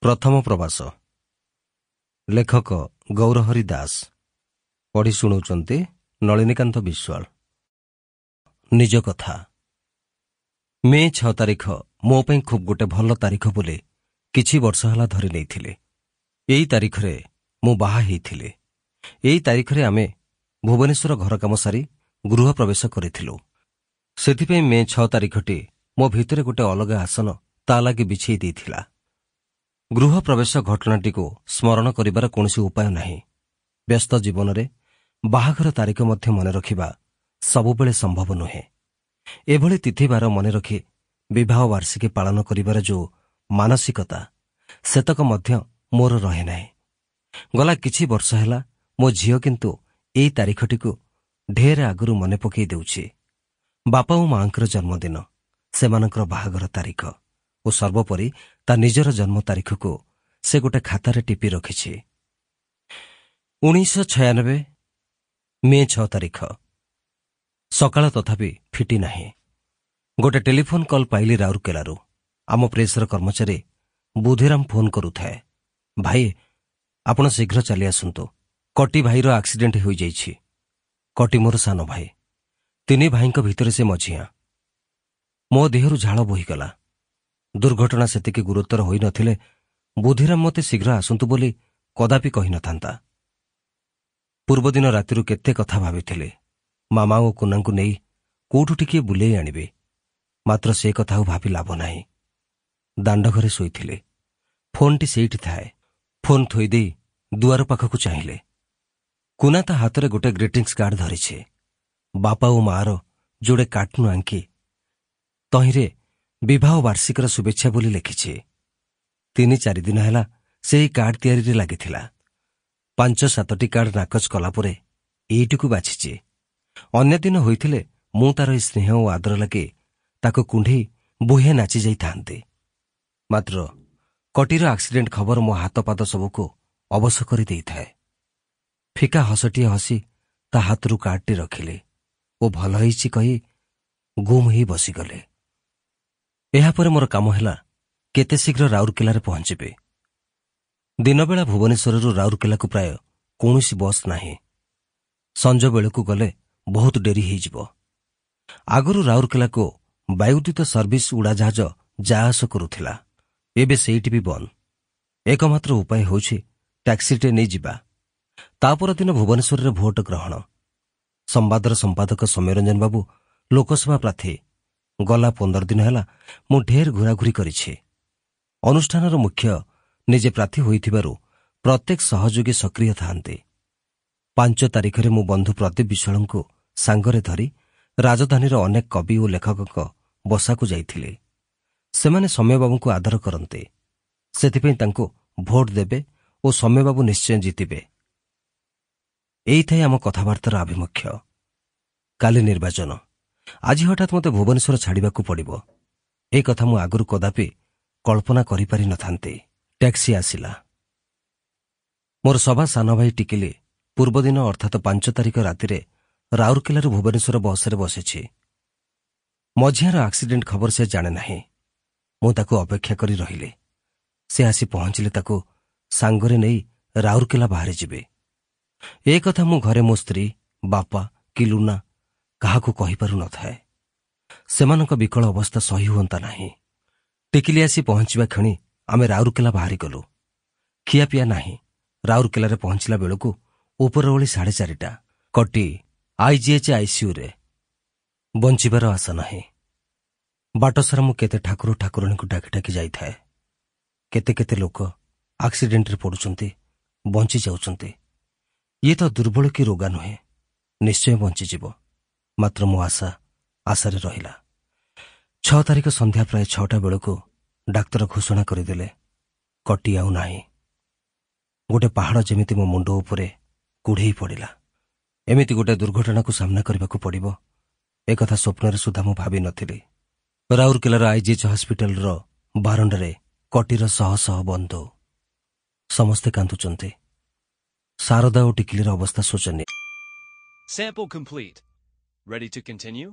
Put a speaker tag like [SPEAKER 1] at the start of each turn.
[SPEAKER 1] ପ୍ରଥମ ପ୍ରବାସ। ଲେଖକ ଗୌରହରି ଦାସ। ପଢ଼ି ଶୁଣାଉଛନ୍ତି ନଳିନୀକାନ୍ତ ବିଶ୍ୱାଳ। ନିଜ କଥା। ମେ 6 ତାରିଖ ମୋ ପାଇଁ ଖୁବ୍ ଗୋଟେ ଭଲ ତାରିଖ ବୋଲି କିଛି ବର୍ଷ ହେଲା ଧରି ନେଇଥିଲେ। ଏଇ ତାରିଖରେ ମୁଁ ବାହା ହେଇଥିଲି। ଏଇ ତାରିଖରେ ଆମେ ଭୁବନେଶ୍ୱର ଘର କାମ ସାରି ଗୃହ ପ୍ରବେଶ କରିଥିଲୁ। ସେଥିପାଇଁ ମେ 6 ତାରିଖଟି ମୋ ଭିତରେ ଗୋଟେ ଅଲଗା ଆସନ ତା ଲାଗି ବିଛେଇ ଦେଇଥିଲା। ଗୃହ ପ୍ରବେଶ ଘଟଣାଟିକୁ ସ୍ମରଣ କରିବାର କୌଣସି ଉପାୟ ନାହିଁ। ବ୍ୟସ୍ତ ଜୀବନରେ ବାହାଘର ତାରିଖ ମଧ୍ୟ ମନେ ରଖିବା ସବୁବେଳେ ସମ୍ଭବ ନୁହେଁ। ଏଭଳି ତିଥିବାର ମନେ ରଖି ବିବାହ ବାର୍ଷିକୀ ପାଳନ କରିବାର ଯେଉଁ ମାନସିକତା, ସେତକ ମଧ୍ୟ ମୋର ରହେ ନାହିଁ। ଗଲା କିଛି ବର୍ଷ ହେଲା ମୋ ଝିଅ କିନ୍ତୁ ଏଇ ତାରିଖଟିକୁ ଢେର ଆଗରୁ ମନେ ପକାଇ ଦେଉଛି। ବାପା ଓ ମାଙ୍କର ଜନ୍ମଦିନ, ସେମାନଙ୍କର ବାହାଘର ତାରିଖ ଓ ସର୍ବୋପରି ତା ନିଜର ଜନ୍ମ ତାରିଖକୁ ସେ ଗୋଟେ ଖାତାରେ ଟିପି ରଖିଛି। 1996 ମେ 6 ତାରିଖ। ସକାଳ ତଥାପି ଫିଟି ନାହିଁ। ଗୋଟେ ଟେଲିଫୋନ କଲ୍ ପାଇଲି ରାଉରକେଲାରୁ। ଆମ ପ୍ରେସର କର୍ମଚାରୀ ବୁଧିରାମ ଫୋନ୍ କରୁଥାଏ, ଭାଇ ଆପଣ ଶୀଘ୍ର ଚାଲି ଆସନ୍ତୁ। କଟି ଭାଇର ଆକ୍ସିଡେଣ୍ଟ ହୋଇଯାଇଛି। କଟି ମୋର ସାନ ଭାଇ। ତିନି ଭାଇଙ୍କ ଭିତରେ ସେ ମଝିଆ। ମୋ ଦେହରୁ ଝାଳ ବୋହିଗଲା। ଦୁର୍ଘଟଣା ସେତିକି ଗୁରୁତର ହୋଇନଥିଲେ ବୁଧିରାମ ମୋତେ ଶୀଘ୍ର ଆସନ୍ତୁ ବୋଲି କଦାପି କହିନଥାନ୍ତା। ପୂର୍ବଦିନ ରାତିରୁ କେତେ କଥା ଭାବିଥିଲେ, ମାମା ଓ କୁନାଙ୍କୁ ନେଇ କୋଉଠୁ ଟିକିଏ ବୁଲେଇ ଆଣିବେ। ମାତ୍ର ସେ କଥା ଆଉ ଭାବି ଲାଭ ନାହିଁ। ଦାଣ୍ଡ ଘରେ ଶୋଇଥିଲେ। ଫୋନ୍ଟି ସେଇଠି ଥାଏ। ଫୋନ୍ ଥୋଇଦେଇ ଦୁଆର ପାଖକୁ ଚାହିଁଲେ। କୁନା ତା ହାତରେ ଗୋଟେ ଗ୍ରିଟିଂସ୍ କାର୍ଡ ଧରିଛି। ବାପା ଓ ମାଆର ଯୋଡ଼େ କାର୍ଟୁନ ଆଙ୍କି ତହିଁରେ ବିବାହ ବାର୍ଷିକର ଶୁଭେଚ୍ଛା ବୋଲି ଲେଖିଛି। 3-4 ଦିନ ହେଲା ସେହି କାର୍ଡ ତିଆରିରେ ଲାଗିଥିଲା। 5-7ଟି କାର୍ଡ ନାକଚ କଲା ପରେ ଏଇଟିକୁ ବାଛିଛି। ଅନ୍ୟ ଦିନ ହୋଇଥିଲେ ମୁଁ ତାର ଏହି ସ୍ନେହ ଓ ଆଦର ଲାଗି ତାକୁ କୁଣ୍ଢେଇ ବୁହେ ନାଚି ଯାଇଥାନ୍ତି। ମାତ୍ର କଟିର ଆକ୍ସିଡେଣ୍ଟ ଖବର ମୋ ହାତ ପାଦ ସବୁକୁ ଅବଶ କରି ଦେଇଥାଏ। ଫିକା ହସଟିଏ ହସି ତା ହାତରୁ କାର୍ଡଟି ରଖିଲେ ଓ ଭଲ ହେଇଛି କହି ଗୁମ୍ ହେଇ ବସିଗଲେ। ଏହାପରେ ମୋର କାମ ହେଲା କେତେ ଶୀଘ୍ର ରାଉରକେଲାରେ ପହଞ୍ଚିବେ। ଦିନବେଳା ଭୁବନେଶ୍ୱରରୁ ରାଉରକେଲାକୁ ପ୍ରାୟ କୌଣସି ବସ୍ ନାହିଁ। ସଞ୍ଜ ବେଳକୁ ଗଲେ ବହୁତ ଡେରି ହେଇଯିବ। ଆଗରୁ ରାଉରକେଲାକୁ ବାୟୁଦୂତ ସର୍ଭିସ ଉଡ଼ାଜାହାଜ ଯା ଆସ କରୁଥିଲା। ଏବେ ସେଇଠି ବି ବନ୍ଦ। ଏକମାତ୍ର ଉପାୟ ହେଉଛି ଟ୍ୟାକ୍ସିଟେ ନେଇ ଯିବା। ତା ପରଦିନ ଭୁବନେଶ୍ୱରରେ ଭୋଟ ଗ୍ରହଣ। ସମ୍ବାଦର ସମ୍ପାଦକ ସୌମ୍ୟରଞ୍ଜନ ବାବୁ ଲୋକସଭା ପ୍ରାର୍ଥୀ। ଗଲା 15 ଦିନ ହେଲା ମୁଁ ଢେର ଘୁରାଘୁରି କରିଛି। ଅନୁଷ୍ଠାନର ମୁଖ୍ୟ ନିଜେ ପ୍ରାର୍ଥୀ ହୋଇଥିବାରୁ ପ୍ରତ୍ୟେକ ସହଯୋଗୀ ସକ୍ରିୟ ଥାନ୍ତି। 5 ତାରିଖରେ ମୁଁ ବନ୍ଧୁ ପ୍ରଦୀପ ବିଶ୍ୱାଳଙ୍କୁ ସାଙ୍ଗରେ ଧରି ରାଜଧାନୀର ଅନେକ କବି ଓ ଲେଖକଙ୍କ ବସାକୁ ଯାଇଥିଲି। ସେମାନେ ସୌମ୍ୟବାବୁଙ୍କୁ ଆଦର କରନ୍ତି। ସେଥିପାଇଁ ତାଙ୍କୁ ଭୋଟ ଦେବେ ଓ ସୌମ୍ୟବାବୁ ନିଶ୍ଚୟ ଜିତିବେ। ଏଇଥାଏ ଆମ କଥାବାର୍ତ୍ତାର ଆଭିମୁଖ୍ୟ। କାଲି ନିର୍ବାଚନ। ଆଜି ହଠାତ୍ ମୋତେ ଭୁବନେଶ୍ୱର ଛାଡ଼ିବାକୁ ପଡ଼ିବ। ଏ କଥା ମୁଁ ଆଗରୁ କଦାପି କଳ୍ପନା କରିପାରିନଥାନ୍ତି। ଟ୍ୟାକ୍ସି ଆସିଲା। ମୋର ସଭା ସାନ ଭାଇ ଟିକିଲି ପୂର୍ବଦିନ ଅର୍ଥାତ୍ 5 ତାରିଖ ରାତିରେ ରାଉରକେଲାରୁ ଭୁବନେଶ୍ୱର ବସ୍ରେ ବସିଛି। ମଝିଆର ଆକ୍ସିଡେଣ୍ଟ ଖବର ସେ ଜାଣେ ନାହିଁ। ମୁଁ ତାକୁ ଅପେକ୍ଷା କରି ରହିଲି। ସେ ଆସି ପହଞ୍ଚିଲେ ତାକୁ ସାଙ୍ଗରେ ନେଇ ରାଉରକେଲା ବାହାରି ଯିବେ। ଏ କଥା ମୁଁ ଘରେ ମୋ ସ୍ତ୍ରୀ, ବାପା କି ଲୁନା କାହାକୁ କହିପାରୁନଥାଏ। ସେମାନଙ୍କ ବିକଳ ଅବସ୍ଥା ସହି ହୁଅନ୍ତା ନାହିଁ। ଟିକିଲି ଆସି ପହଞ୍ଚିବା କ୍ଷଣି ଆମେ ରାଉରକେଲା ବାହାରିଗଲୁ। ଖିଆପିଆ ନାହିଁ। ରାଉରକେଲାରେ ପହଞ୍ଚିଲା ବେଳକୁ ଉପରଓଳି 4:30। କଟି IGH ICUରେ। ବଞ୍ଚିବାର ଆଶା ନାହିଁ। ବାଟସାରା ମୁଁ କେତେ ଠାକୁର ଠାକୁରାଣୀଙ୍କୁ ଡାକି ଡାକି ଯାଇଥାଏ। କେତେ କେତେ ଲୋକ ଆକ୍ସିଡେଣ୍ଟରେ ପଡ଼ୁଛନ୍ତି, ବଞ୍ଚି ଯାଉଛନ୍ତି। ଇଏ ତ ଦୁର୍ବଳ କି ରୋଗା ନୁହେଁ, ନିଶ୍ଚୟ ବଞ୍ଚିଯିବ। ମାତ୍ର ମୋ ଆଶାରେ ରହିଲା। 6 ତାରିଖ ସନ୍ଧ୍ୟା ପ୍ରାୟ 6ଟା ବେଳକୁ ଡାକ୍ତର ଘୋଷଣା କରିଦେଲେ, କଟି ଆଉ ନାହିଁ। ଗୋଟେ ପାହାଡ଼ ଯେମିତି ମୋ ମୁଣ୍ଡ ଉପରେ କୁଢ଼େଇ ପଡ଼ିଲା। ଏମିତି ଗୋଟେ ଦୁର୍ଘଟଣାକୁ ସାମ୍ନା କରିବାକୁ ପଡ଼ିବ, ଏକଥା ସ୍ୱପ୍ନରେ ସୁଦ୍ଧା ମୁଁ ଭାବିନଥିଲି। ରାଉରକେଲାର IGH ହସ୍ପିଟାଲର ବାରଣ୍ଡାରେ କଟିର ଶହ ଶହ ବନ୍ଧୁ। ସମସ୍ତେ କାନ୍ଦୁଛନ୍ତି। ଶାରଦା ଓ ଟିକିଲିର ଅବସ୍ଥା ଶୋଚନୀୟ।
[SPEAKER 2] Sample complete. Ready to continue?